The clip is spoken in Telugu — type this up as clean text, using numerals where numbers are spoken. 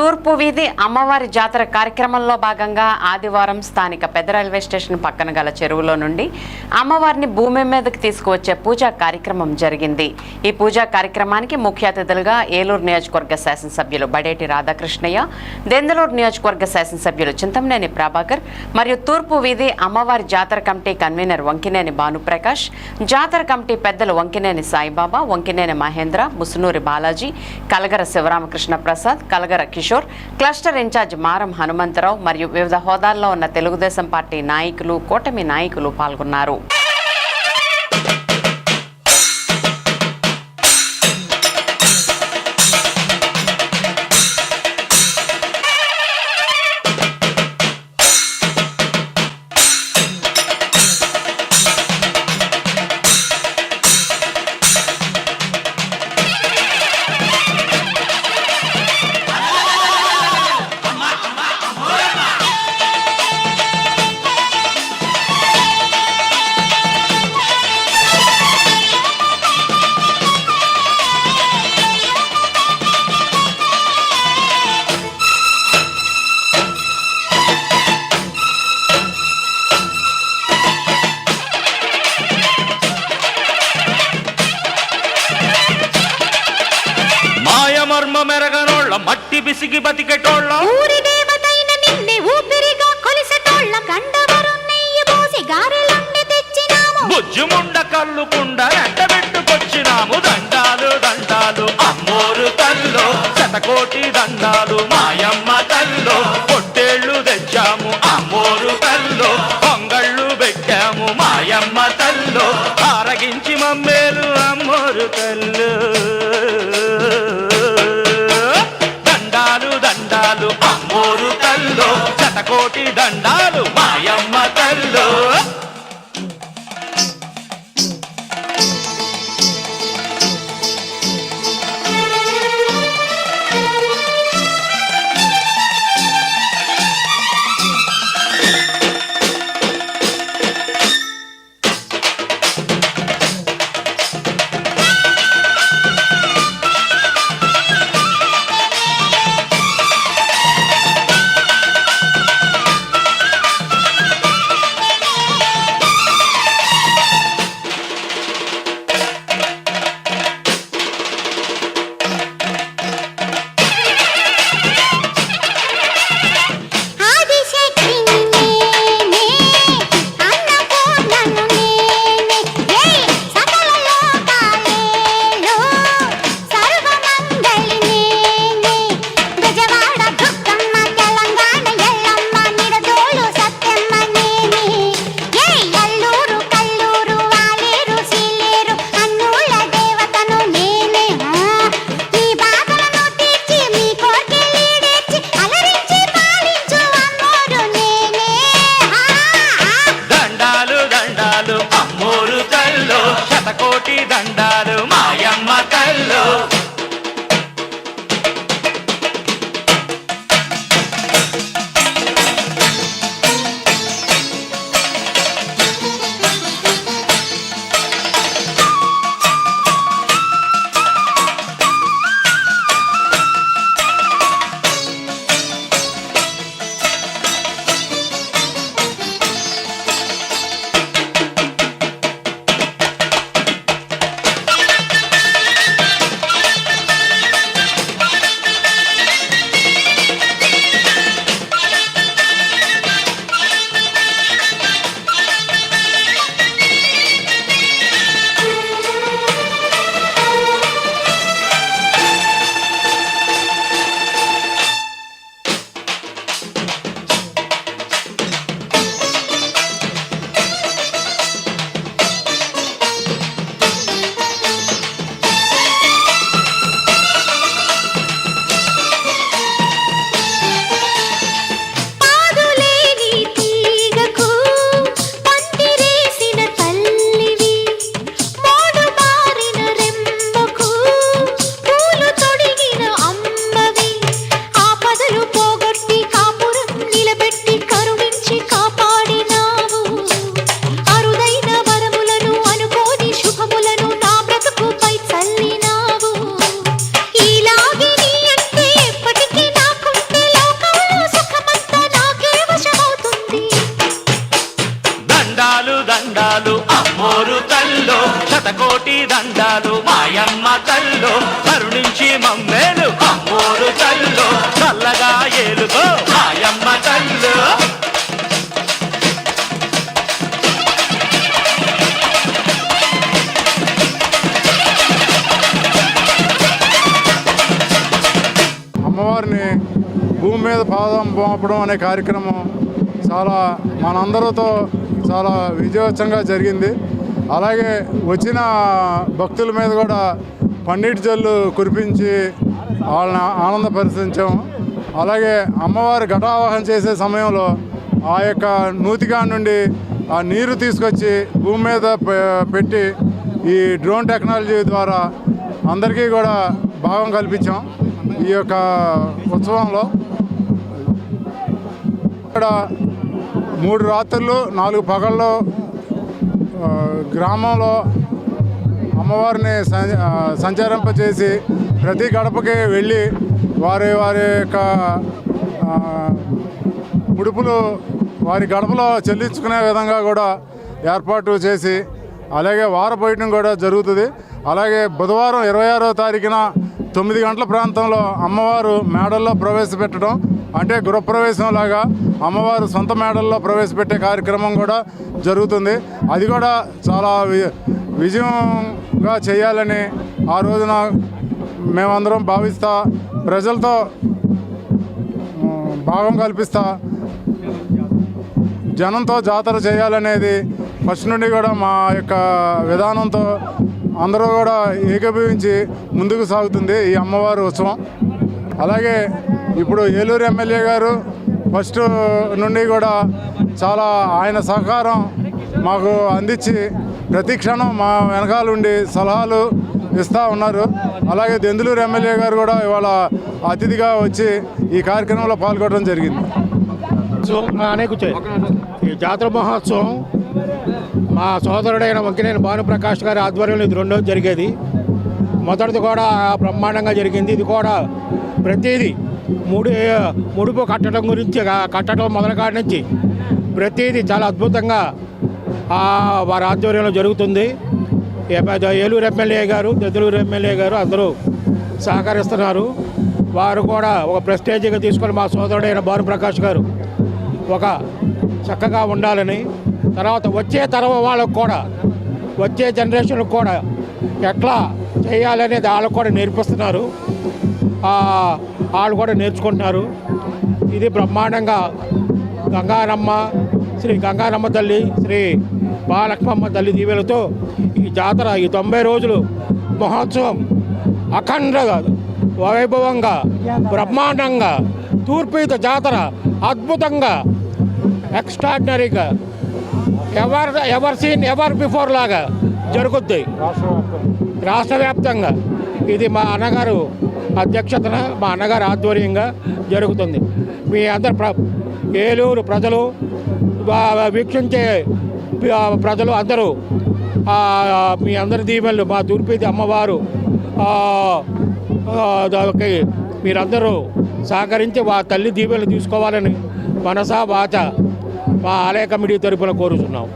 తూర్పు వీధి అమ్మవారి జాతర కార్యక్రమంలో భాగంగా ఆదివారం స్థానిక పెద్ద రైల్వే స్టేషన్ పక్కన గల చెరువులో నుండి అమ్మవారిని భూమి మీదకి తీసుకువచ్చే పూజా కార్యక్రమం జరిగింది. ఈ పూజా కార్యక్రమానికి ముఖ్య అతిథులుగా ఏలూరు నియోజకవర్గ శాసనసభ్యులు బడేటి రాధాకృష్ణయ్య, దెందులూరు నియోజకవర్గ శాసనసభ్యులు చింతమనేని ప్రభాకర్ మరియు తూర్పు వీధి అమ్మవారి జాతర కమిటీ కన్వీనర్ వంకినేని భానుప్రకాష్, జాతర కమిటీ పెద్దలు వంకినేని సాయిబాబా, వంకినేని మహేంద్ర, ముసునూరి బాలాజీ, కలగర శివరామకృష్ణ ప్రసాద్, కలగర కిషోర్, క్లస్టర్ ఇన్ఛార్జ్ మారం హనుమంతరావు మరియు వివిధ హోదాల్లో ఉన్న తెలుగుదేశం పార్టీ నాయకులు, కూటమి నాయకులు పాల్గొన్నారు. మెరగనోళ్ళ మట్టి బిసిగి బతికెటోళ్ళ ఊరి దేవతైన నిన్నే ఊపిరిగా కొలిసెటోళ్ళ గండవరం నెయ్యి పోసి గారెలుండి తెచ్చినాము, బుజ్జుముండ కల్లుకుండ ఎండబెట్టుకొచ్చినాము. దండాలు దండాలు అమ్మోరు తల్లో, శతకోటి దండాలు మాయమ్మ తల్లో. పొట్టేళ్లు తెచ్చాము అమ్మోరు తల్లో, పొంగళ్ళు పెట్టాము మాయమ్మ తల్లో. ఆరగించి మమ్మేలు అమ్మోరు తల్లు. దండాలు అమ్మోరు తల్లో, శతకోటి దండాలు మాయమ్మ తల్లో. దండాలు మాయమ్మ తల్లు కరుణించి మమ్మేలు అమ్మోరు తల్లు చల్లగా ఏలుకో మాయమ్మ తల్లు అమ్మవారిని భూమి మీద పాదం మోపడం అనే కార్యక్రమం చాలా మనందరితో చాలా విజయవంతంగా జరిగింది. అలాగే వచ్చిన భక్తుల మీద కూడా పన్నీటి జల్లు కురిపించి వాళ్ళని ఆనందపరిచాం. అలాగే అమ్మవారి ఘటావాహన చేసే సమయంలో ఆ యొక్క నూతిగా నుండి ఆ నీరు తీసుకొచ్చి భూమి మీద పెట్టి ఈ డ్రోన్ టెక్నాలజీ ద్వారా అందరికీ కూడా భాగం కల్పించాం. ఈ యొక్క ఉత్సవంలో ఇక్కడ 3 రాత్రులు 4 పగళ్ళు గ్రామంలో అమ్మవారిని సంచరింపచేసి ప్రతి గడపకి వెళ్ళి వారి యొక్క ముడుపులు వారి గడపలో చెల్లించుకునే విధంగా కూడా ఏర్పాటు చేసి అలాగే వార బయటం కూడా జరుగుతుంది. అలాగే బుధవారం 26వ తారీఖున 9 గంటల ప్రాంతంలో అమ్మవారు మేడల్లో ప్రవేశపెట్టడం అంటే గృహప్రవేశం లాగా అమ్మవారు సొంత మేడల్లో ప్రవేశపెట్టే కార్యక్రమం కూడా జరుగుతుంది. అది కూడా చాలా విజయంగా చేయాలని ఆ రోజున మేమందరం భావిస్తా ప్రజలతో భాగం కల్పిస్తా జనంతో జాతర చేయాలనేది ఫస్ట్ నుండి కూడా మా యొక్క విధానంతో అందరూ కూడా ఏకీభవించి ముందుకు సాగుతుంది ఈ అమ్మవారి ఉత్సవం. అలాగే ఇప్పుడు ఏలూరు ఎమ్మెల్యే గారు ఫస్ట్ నుండి కూడా చాలా ఆయన సహకారం మాకు అందించి ప్రతి క్షణం మా వెనకాలండి సలహాలు ఇస్తూ ఉన్నారు. అలాగే దెందులూరు ఎమ్మెల్యే గారు కూడా ఇవాళ అతిథిగా వచ్చి ఈ కార్యక్రమంలో పాల్గొనడం జరిగింది. ఈ జాతర మహోత్సవం మా సోదరుడైన వంకినేని భానుప్రకాష్ గారి ఆధ్వర్యంలో ఇది 2వ జరిగేది. మొదటిది కూడా బ్రహ్మాండంగా జరిగింది. ఇది కూడా ప్రతిదీ ముడుపు కట్టడం గురించి కట్టడం మొదల కాడి నుంచి ప్రతిదీ చాలా అద్భుతంగా వారి ఆధ్వర్యంలో జరుగుతుంది. ఏలూరు ఎమ్మెల్యే గారు దెందులూరు ఎమ్మెల్యే గారు అందరూ సహకరిస్తున్నారు. వారు కూడా ఒక ప్రెస్టేజ్గా తీసుకొని మా సోదరుడైన భానుప్రకాష్ గారు ఒక చక్కగా ఉండాలని తర్వాత వచ్చే తరం వాళ్ళకు కూడా వచ్చే జనరేషన్కి కూడా ఎట్లా చేయాలనేది వాళ్ళకు కూడా నేర్పిస్తున్నారు. వాళ్ళు కూడా నేర్చుకుంటున్నారు. ఇది బ్రహ్మాండంగా గంగారమ్మ శ్రీ గంగారమ్మ తల్లి శ్రీ మహాలక్ష్మమ్మ తల్లి దీవెలతో ఈ జాతర ఈ 90 రోజులు మహోత్సవం అఖండగా వైభవంగా బ్రహ్మాండంగా తూర్పుత జాతర అద్భుతంగా ఎక్స్ట్రాడినరీగా ఎవర్ సీన్ ఎవర్ బిఫోర్ లాగా జరుగుద్ది రాష్ట్ర వ్యాప్తంగా. ఇది మా అన్నగారు అధ్యక్షతన మా అన్నగారు ఆధ్వర్యంగా జరుగుతుంది. మీ అందరు ఏలూరు ప్రజలు వీక్షించే ప్రజలు అందరూ మీ అందరి దీవెనలు మా తూర్పుతి అమ్మవారు మీరందరూ సహకరించి తల్లి దీవెనలు తీసుకోవాలని మనసా వాచ మా ఆలయ కమిటీ తరపున కోరుతున్నాం.